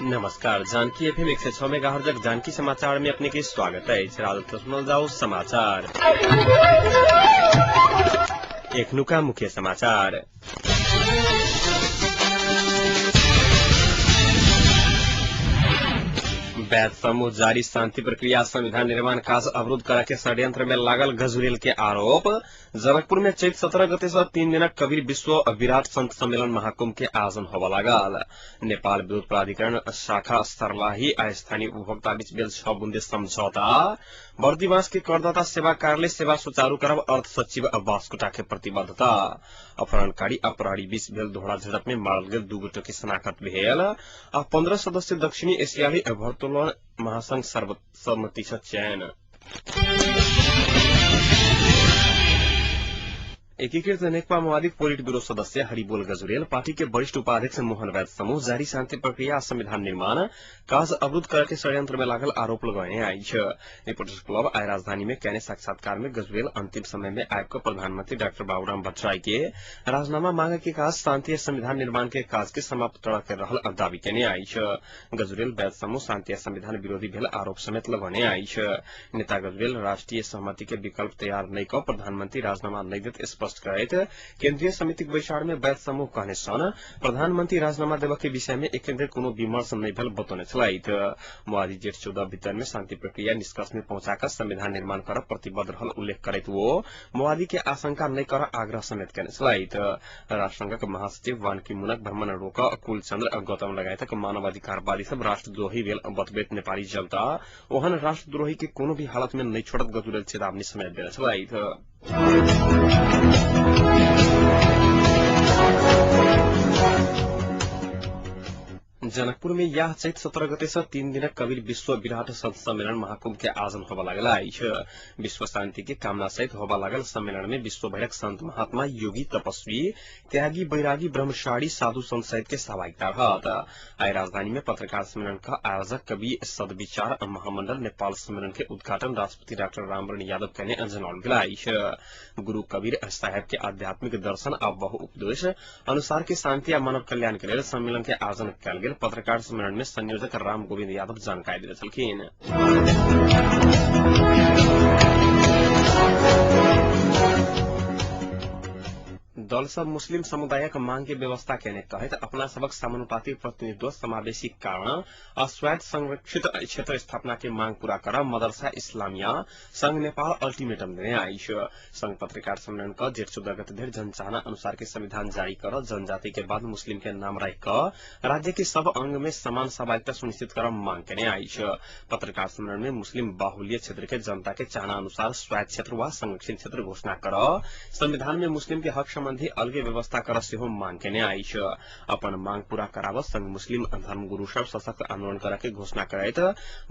नमस्कार, Janaki FM 106 megahertz तक जानकी समाचार में अपने के स्वागत है। सुनल जाओ समाचार। एकनुका मुख्य समाचार। वैध समूह जारी शांति प्रक्रिया संविधान निर्माण कार्य अवरुद्ध करा के षड्यंत्र में लागल गजुरेल के आरोप। जनकपुर में चैत 17 गते से 3 दिनक कबीर विश्व विराट संत सम्मेलन महाकुंभ के आयोजन होगा लागल। नेपाल विद्युत प्राधिकरण शाखा सर्लाही आ स्थानीय उपभोक्ता बीच भेल 6 बुंदे समझौता। बर्दिवास के करदाता सेवा कार्यालय सेवा सुचारू करब अर्थ सचिव बास्कुटा के प्रतिबद्धता। अपहरणकारी अपराधी बीच भेल दोहरा झड़प में मारल गेल 2 गोटे के शनाख्त भेल। 15 सदस्य दक्षिणी एशियाली वर्तुलन महासंघ सर्वसम्मति से चयन। एकीकृत नेकपा माओवादी पोलिट ब्यूरो सदस्य हरिबोल गजुरेल पार्टी के वरिष्ठ उपाध्यक्ष मोहन वैद समूह जारी शांति प्रक्रिया संविधान निर्माण कार्य अवरुद्ध करके षड्यंत्र में लागल आरोप लगाने आई है। रिपोर्टर्स क्लब आय राजधानी में कहने साक्षात्कार में गजुरेल अंतिम समय में आयोग प्रधानमंत्री डॉक्टर बाबूराम भट्टराई के राजीनामा मांगे के काज शांति संविधान निर्माण के काज के समाप्त कर रहल दावी केने आई है। गजुरेल वैद समूह शांति संविधान विरोधी भेल आरोप समेत लगाने आई है। नेता गजुरेल राष्ट्रीय सहमति के विकल्प तैयार नहीं कर प्रधानमंत्री राजीनामा नहीं देते स्पष्ट करैत केंद्रीय समिति बैसार में वैद समूह कहने सन प्रधानमंत्री राजीनामा देव के विषय में एकेन्द्र कोनो विमर्श नहीं भेल बतौने छलैथ। माओवादी जेठ 14 भीतर में शांति प्रक्रिया निष्कर्ष में पहुंचाकर संविधान निर्माण कर प्रतिबद्ध रहल उल्लेख करैत वो माओवादी के आशंका नहीं कर आग्रह समेत करने छलैथ। राष्ट्रसंघ महासचिव वान की मुनक भ्रमण रोक कुलचंद्र गौतम लगायतक मानवाधिकारवादी सब राष्ट्रद्रोही भेल बतबैत नेपाली जनता ओहन राष्ट्रद्रोही के कोनो भी हालत में नहीं छोड़त गजुरेल चेतावनी समेत देने छलैथ। जनकपुर में यह चैत 17 गते से 3 दिन कबीर विश्व विराट संत सम्मेलन महाकुंभ के आयोजन होगा लागल है। विश्व शांति के कामना सहित होगा लागल सम्मेलन में विश्व भरक संत महात्मा योगी तपस्वी त्यागी बैरागी ब्रह्मचारी साधु संत सहित के सहभागिता रहत। आय राजधानी में पत्रकार सम्मेलन का आयोजक कवि सदविचार महामंडल नेपाल सम्मेलन के उद्घाटन राष्ट्रपति डॉक्टर रामवरण यादव कहने जनावल गया। गुरु कबीर साहेब के आध्यात्मिक दर्शन आ बहु उपदेश अनुसार के शांति आ मानव कल्याण के लिए सम्मेलन के आयोजन कल गेल। पत्रकार सम्मेलन में संयोजक राम गोविंद यादव जानकारी देते छलखिन। दल सब मुस्लिम समुदायक मांग के व्यवस्था केने तहत अपना सबक समानुपातिक प्रतिनिधित्व समावेशी कारण अस्वैध संरक्षित क्षेत्र स्थापना के मांग पूरा कर मदरसा इस्लामिया संघ नेपाल अल्टीमेटम देने आई है। संघ पत्रकार सम्मेलन का जेठ 14 गते धरि जनचाहना अनुसार के संविधान जारी कर जनजाति के बाद मुस्लिम के नाम राख कर राज्य के सब अंग में समान सहभागिता सुनिश्चित कर मांग केने आई है। पत्रकार सम्मेलन में मुस्लिम बाहुल्य क्षेत्र के जनता के चाहना अनुसार स्वायत्त क्षेत्र व संरक्षित क्षेत्र घोषणा कर संविधान में मुस्लिम के हक संबंधी अलगे व्यवस्था कर सेहो मांग केने आई है। अपन मांग पूरा कराव संघ मुस्लिम धर्म गुरु सब सशक्त आंदोलन करा के घोषणा करैत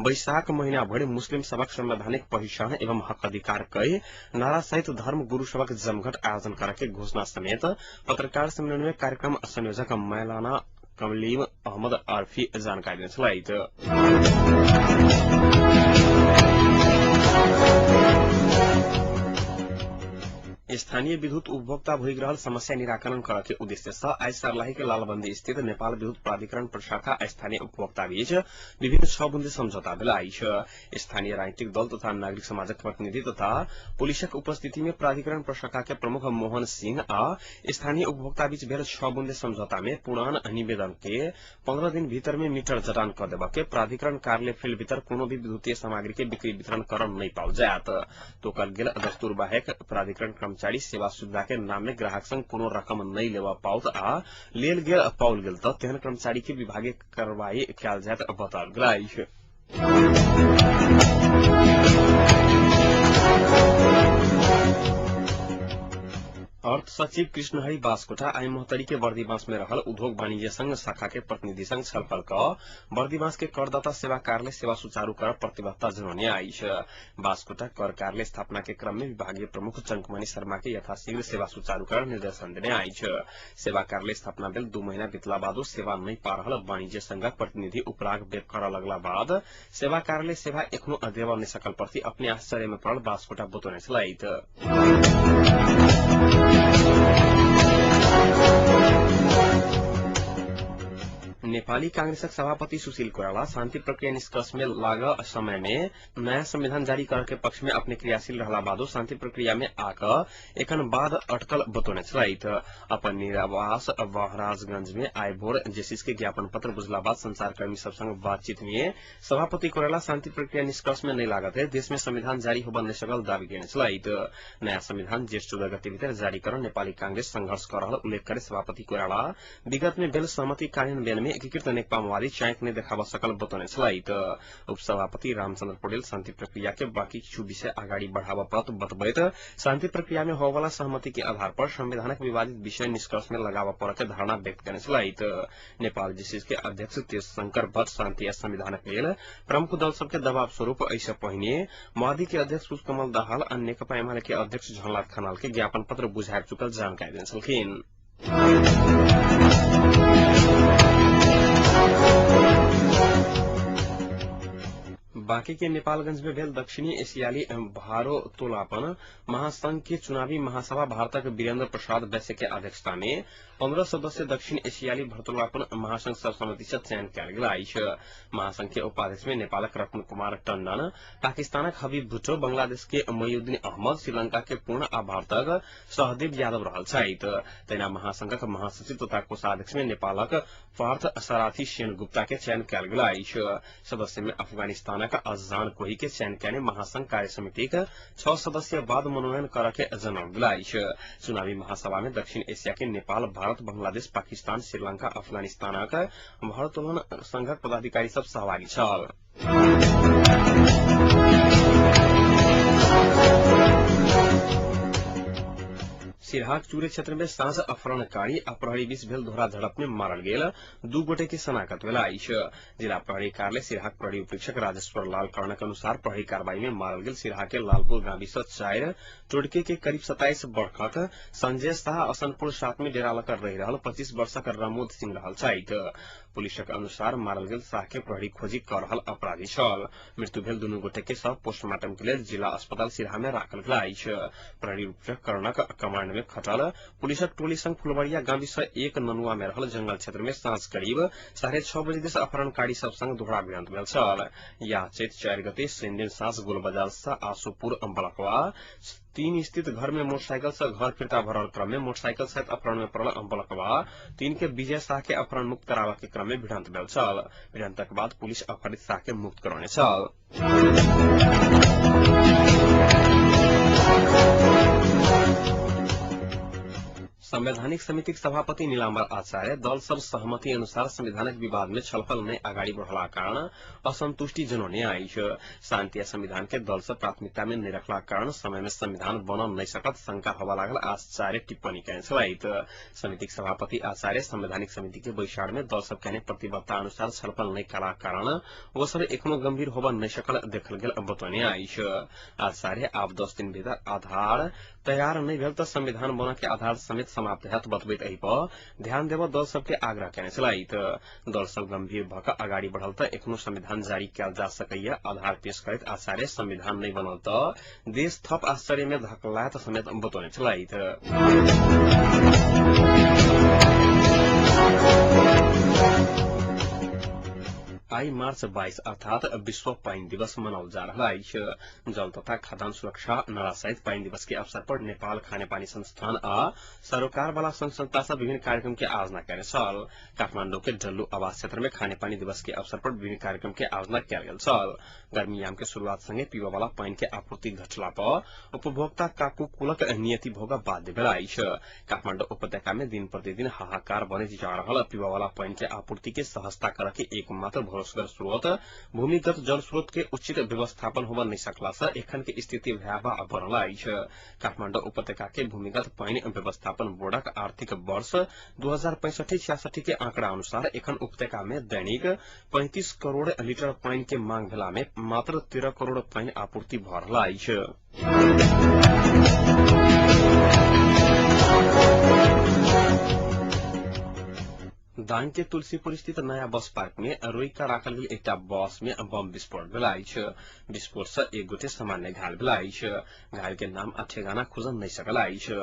वैशाख महीना भरि मुस्लिम सबक संवैधानिक पहचान एवं हक अधिकार कई नारा सहित धर्म गुरु सबक जमघट आयोजन करा के घोषणा समेत पत्रकार सम्मेलन में कार्यक्रम संयोजक मौलाना कमलीम अहमद आरफी जानकारी देने छलैथ। स्थानीय विद्युत उपभोक्ता भोग रहल समस्या निराकरण करे के उद्देश्य से आज सर्लाही के लालबंदी स्थित नेपाल विद्युत प्राधिकरण प्रशाखा स्थानीय उपभोक्ता बीच विभिन्न 6 बुंदे समझौता भेल है। स्थानीय राजनीतिक दल तथा नागरिक समाजक प्रतिनिधि तथा पुलिसक उपस्थिति में प्राधिकरण प्रशाखा के प्रमुख मोहन सिंह आ स्थानीय उपभोक्ता बीच भेल 6 बुंदे समझौता में पुरान निवेदन के 15 दिन भीतर में मीटर जटान कर देवा के प्राधिकरण कार्यालय फील्ड भीतर कोनो भी विद्युतीय सामग्री के बिक्री वितरण कर नहीं पाओ जात। तो कल गेल दस्तूर बाहेक प्राधिकरण कर्मचारी सेवा सुविधा के नाम में ग्राहक संग कोनो रकम नहीं लेवा पाउत आ लेल गेल पाउल गेल त तेहन कर्मचारी के विभागीय कार्रवाई कयल जायत बताओल गेल है। अर्थ सचिव कृष्णहरि बास्कोटा आई मोहतरी के बर्दीबांस में रहल उद्योग वाणिज्य संघ शाखा के प्रतिनिधि संघ छलफल क बर्दीबांस के करदाता सेवा कार्यालय सेवा सुचारू कर प्रतिबद्धता जनाउने आई छ। बास्कोटा कर कार्यालय स्थापना के क्रम में विभागीय प्रमुख चंकमणि शर्मा के यथाशीघ्र सेवा सुचारू कर निर्देशन देने आई छ। सेवा कार्यालय स्थापना बेल 2 महीना बितला बादो सेवा नहीं पा रहल वाणिज्य संघ प्रतिनिधि उपराग व्यक्त कर लगला बाद सेवा कार्यालय सेवा एखनो अदेवा नहीं सकल प्रति अपने आश्चर्य में पड़ल बास्कोटा बतौने छलैत। नेपाली कांग्रेसक सभापति सुशील कोइराला शांति प्रक्रिया निष्कर्ष में लाग समय में नया संविधान जारी करे के पक्ष में अपने क्रियाशील रहला बादो शांति प्रक्रिया में आकर एखन बाद अटकल बतौने छलैत। अपन निरावास महाराजगंज में आय भोर जेसीस के ज्ञापन पत्र बुझला बाद संचारकर्मी सब संग बातचीत में सभापति कोइराला शांति प्रक्रिया निष्कर्ष में नहीं लागत है देश में संविधान जारी होबन नहीं सकल दावी करने छलैत। नया संविधान जेठ 14 गते भीतर जारी कर नेपाली कांग्रेस संघर्ष कर रहल उल्लेख करे सभापति कोइराला विगत में बेल सहमति कार्यान्वयन में एकीकृत नेकपा माओवादी चाँक नहीं देखावा सकल बतौने छलैत। उपसभापति रामचंद्र पौडेल शांति प्रक्रिया के बाँकी किछु विषय अगाडि बढ़ावा पत बतबैत शांति प्रक्रिया में होवाला सहमति के आधार पर संवैधानिक विवादित विषय निष्कर्ष में लगावा पड़ के धारणा व्यक्त करने छलैत। नेपाल जेसीस के अध्यक्ष तीर्थशंकर भट्ट शांति या संविधानक लेल प्रमुख दल सबके दबाव स्वरूप ऐसे पहिने माओवादी के अध्यक्ष पुष्पकमल दाहाल और नेकपा एमाले के अध्यक्ष झलनाथ खनाल के ज्ञापन पत्र बुझाएर चुकल जानकारी देने छलखिन। बाँकी के नेपालगंज में भेल दक्षिणी एशियाली भारोत्तोलन महासंघ के चुनावी महासभा भारतक वीरेन्द्र प्रसाद वैश्य के अध्यक्षता में 15 सदस्य दक्षिण एशियाली भारोत्तोलन महासंघ सर्वसम्मति से चयन किया गया। महासंघ के उपाध्यक्ष में नेपालक रत्न कुमार टंडन, पाकिस्तानक हबीब भुट्टो, बांग्लादेश के मयूद्दीन अहमद, श्रीलंका के पूर्ण आ भारतक सहदेव यादव रहल छथि। तैना महासंघक महासचिव तथा कोषाध्यक्ष में नेपालक पार्थ साराथी सेन गुप्ता के चयन किया गया। सदस्य में अफगानिस्तानक अजान कोही के चयन करने महासंघ कार्य समिति का 6 सदस्य बाद मनोनयन करके जनाव गया। चुनावी महासभा में दक्षिण एशिया के नेपाल, भारत, बांग्लादेश, पाकिस्तान, श्रीलंका, अफगानिस्तान का भारोत्तोलन संघक पदाधिकारी सब सहभागी छल। सिरहाक चूरे क्षेत्र में साँझ अपहरणकारी आ प्रहरी बीच भेल दोहरा झड़प में मारल गेल 2 गोटे की शनाखत भेल अछि। जिला प्रहरी कार्यालय सिरहाक प्रहरी उपरीक्षक राजेश्वर लाल कर्णक अनुसार प्रहरी कार्रवाई में मारल गेल सिरहा के लालपुर गांवी से 4 टोटके के करीब 27 वर्षक संजय शाह असनपुर 7 में डेरा लकर रही रहल 25 वर्षक रमोद सिंह रहल छथि। पुलिसक अनुसार मारल गेल शाह के प्रहरी खोजी कर रहल अपराधी छल। मृत्यु भेल दुनू गोटे के शव पोस्टमार्टम के लेल जिला अस्पताल सिरहा में राखल गेल अछि। प्रहरी उपरीक्षक कर्णक कमांड में खटल पुलिसक टोली संग फुलबरिया गांवी से 1 ननुआ में रहल जंगल क्षेत्र में सांझ करीब 6:30 बजे देश अपहरणकारी सब संग दोहरा भिड़ंत भेल छल। या चैत 4 गते दिन सांझ गोलबाजार से आसुपुर अम्बलकवा 3 स्थित घर में मोटरसाइकिल से घर फिरता भरल क्रम में मोटरसाइकिल सहित अपहरण में पड़ल अम्बलकवा 3 के विजय शाह के अपहरण मुक्त करावा के क्रम में भिड़ंत भेल छल। भिड़ंतक बाद पुलिस अपहरित शाह के मुक्त करौने छल। संवैधानिक समिति सभापति नीलाम्बर आचार्य दल सब सहमति अनुसार संविधानिक विवाद में छलफल नहीं आगाड़ी बढ़ला कारण असंतुष्टि जनाउने आई छ। शांति या संविधान के दल सब प्राथमिकता में नहीं रखला कारण समय में संविधान बन नहीं सकत शंका होवा लागल आचार्य टिप्पणी कैन छलैत। समिति सभापति आचार्य संवैधानिक समिति के बैसार में दल सब कहने प्रतिबद्धता अनुसार छलफल नहीं कला कारण वो सब एखनो गंभीर होबा नहीं सकल देखल गेल बतौने आई छ। आचार्य आप 10 दिन भीतर आधार तैयार नहीं भेल तो संविधान बना के आधार समेत समाप्त हैत बतबैत एहि पर ध्यान देव दल सबके आग्रह केने छलैत। दल सब गंभीर भऽ कऽ आगाड़ी बढ़ल तऽ एखनो संविधान जारी कयल जा सकैया आधार पेश करैत आचार्य संविधान नहीं बनल तऽ देश थप आश्चर्य में धकलायत समेत बतौने छलैत। आई मार्च 22 अर्थात विश्व पाइन दिवस मनाओल जा रहा है। जल तथा खाद्यान्न सुरक्षा नारा सहित पाइन दिवस के अवसर पर नेपाल खाने पानी संस्थान आ सरोकार वाला संघ संस्था से विभिन्न कार्यक्रम के आयोजना करे छल। काठमांडू के डल्लू आवास क्षेत्र में खाने पानी दिवस के अवसर पर विभिन्न कार्यक्रम के आयोजना किया गेल छल। गर्मी याम के शुरुआत संगे पीबा वाला पाइन के आपूर्ति घटला पर उपभोक्ता काकुकुलक नियति भोग बाध्य भेल अछि। काठमांडू उपत्यका में दिन प्रतिदिन हाहाकार बने जा रहल पीबा वाला पाइन के आपूर्ति के सहजता करके एकमात्र भरोसेगर स्रोत भूमिगत जल स्रोत के उचित व्यवस्थापन होबा नहीं सकला से एखन के स्थिति भयावह बनल अछि। काठमाडौँ उपत्यका के भूमिगत पानी व्यवस्थापन बोर्डक आर्थिक वर्ष 2065-66 के आंकड़ा अनुसार एखन उपत्यका में दैनिक 35 करोड़ लीटर पानी के मांग भेला में मात्र 13 करोड़ पानी आपूर्ति भ रहल अछि। दाङ के तुलसीपुर स्थित नयाँ बस पार्क में रोइका राखल गेल एकटा बस में बम विस्फोट भेल अछि। विस्फोट से एक गोटे सामान्य घायल भेल अछि। घायल के नाम आ ठेगाना खुजल नहीं सकल अछि।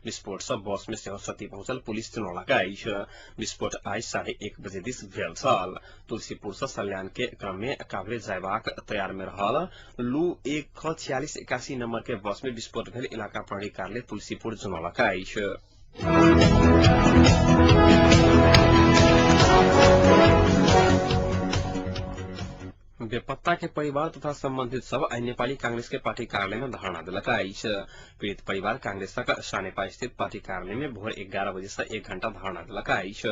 विस्फोट से बस में सेहो क्षति पहुंचल पुलिस जनौलक अछि। विस्फोट आई 1:30 बजे दिस भेल छल। तुलसीपुर से सल्यान के क्रम में काभरे जयबाक तैयार में रहल लू 14681 नंबर के बस में विस्फोट भेल इलाका प्रहरी कार्यालय तुलसीपुर जनौलक अछि। बेपत्ता के परिवार तथा संबंधित सब आई नेपाली कांग्रेस के पार्टी कार्यालय में धरना दिलक अछि। पीड़ित परिवार कांग्रेसक सानेपा स्थित पार्टी कार्यालय में भोर 11 बजे से 1 घंटा धरना दिलक अछि।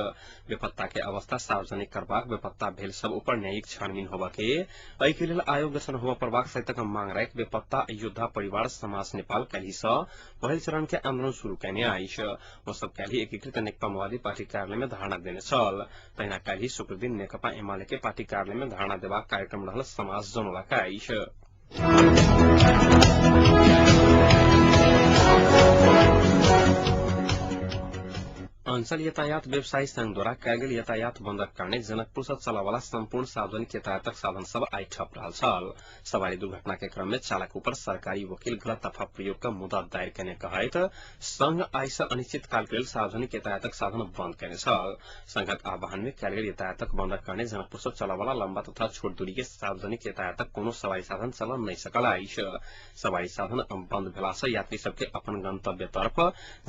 बेपत्ता के अवस्था सार्वजनिक करबाक, बेपत्ता भेल सब ऊपर न्यायिक छानबीन होबा के, एहि के लेल आयोग गठन होबा परबाक सहितक मांग राखि बेपत्ता योद्धा परिवार समाज नेपाल काल्हि से पहिल चरण के आंदोलन शुरू कयने अछि। ओ सब काल्हि एकीकृत नेकपा माओवादी पार्टी कार्यालय में धरना देने छल। तहिना काल्हि शुक्र दिन नेकपा एमाले के पार्टी कार्यालय में धरना देबाक कार्यक्रम रहल समाज जनौलक अछि। अंचल यातायात व्यवसायी संघ द्वारा कयल गेल यातायात बंदक कारणे जनकपुर से चलय वाला संपूर्ण सार्वजनिक यातायातक साधन सब आई ठप रहल छल। सवारी दुर्घटना के क्रम में चालक ऊपर सरकारी वकील गलत दफा प्रयोग का मुद्दा दायर करने कहैत संघ आई से अनिश्चित काल के लेल सार्वजनिक यातायातक साधन बंद करने छल। संघक आह्वान में कयल गेल यातायातक बंदक कारणे जनकपुर से चलय वाला लंबा तथा छोट दूरी के सार्वजनिक यातायातक कोनो सवारी साधन चल नहीं सकल अछि। सवारी साधन बंद भेला से यात्री सबके अपन गंतव्य तरफ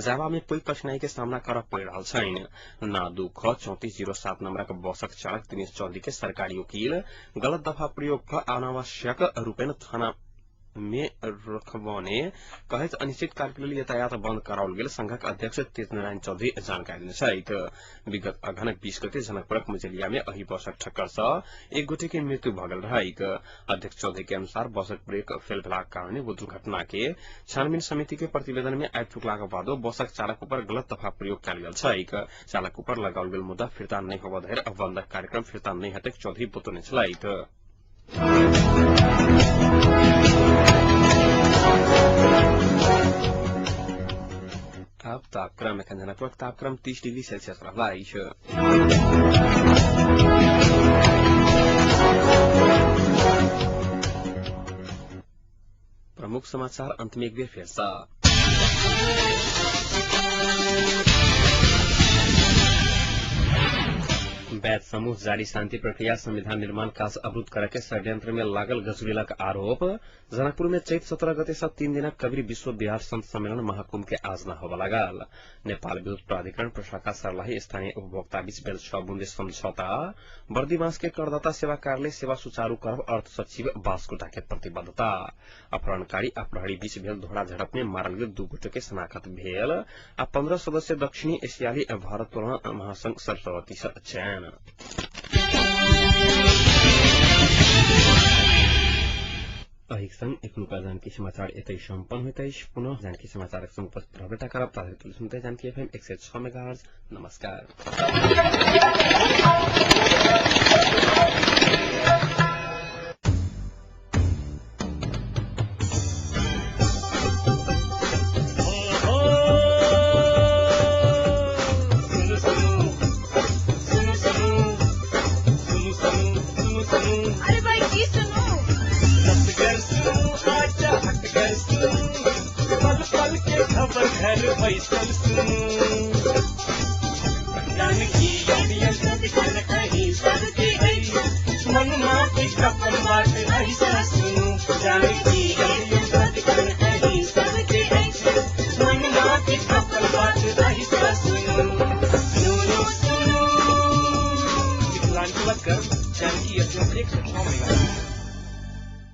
जावा में कोई कठिनाई के सामना करऽ पड़ि रहल छैन। ना 2 ख 3407 नंबरक बसक चालक दिनेश चौधरी के सरकारी वकील गलत दफा प्रयोग क अनावश्यक रूपेण थाना में रखबने कहैत अनिश्चित काल के लिए यातायात बंद कराओल गेल संघक अध्यक्ष तेजनारायण चौधरी जानकारी देने छथि। विगत अघन 20 गते जनकपुरक मझलिया में अही बसक ठक्कर से एक गोटे के मृत्यु भ गेल रहैक। अध्यक्ष चौधरी के अनुसार बसक ब्रेक फेल भेलाक कारणे वो दुर्घटना के छानबीन समिति के प्रतिवेदन में आबि चुकलाक बादो बसक चालक ऊपर गलत दफा प्रयोग कयल गेल छैक। चालक ऊपर लगाओल गेल मुद्दा फिर्ता नहीं होबा धरि बंदक कार्यक्रम फिर्ता नहीं हेतैक चौधरी बतौने छथि। अब तापक्रम एखन जनकपुरक तापक्रम 30 डिग्री सेल्सियस रहल अछि। प्रमुख समाचार अंत में एक बेर फिर से। वैद समूह जारी शांति प्रक्रिया संविधान निर्माण काज अवरुद्ध करके षड्यंत्र में लागल गजुरेलक आरोप। जनकपुर में चैत 17 गते से 3 दिनक कबीर विश्व बिहार संत सम्मेलन महाकुंभ के आज न होबा लागल। नेपाल विद्युत प्राधिकरण प्रशाखा सर्लाही स्थानीय उपभोक्ता बीच भेल 6 बुंदे समझौता। बर्दीवास के करदाता सेवा कार्यालय सेवा सुचारू करब अर्थ सचिव बासकोटा के प्रतिबद्धता। अपहरणकारी आ प्रहरी बीच भेल धोड़ा झड़प में मारल गेल 2 गोटे के शनाखत भेल। आ 15 सदस्य दक्षिणी एशियाली भारोत्तोलन महासंघ सरस्वती से चयन। अहिक संग एखनुका जानकी समाचार एतै सम्पन्न होइत अछि। पुनः जानकी समाचारक संग उपस्थित रहबेटा करब। ताधरि सुनते जानकी एफएम 106 मेगाहर्ट्ज। नमस्कार। मन माटी कपन बात ऐसा सुनो जानकी।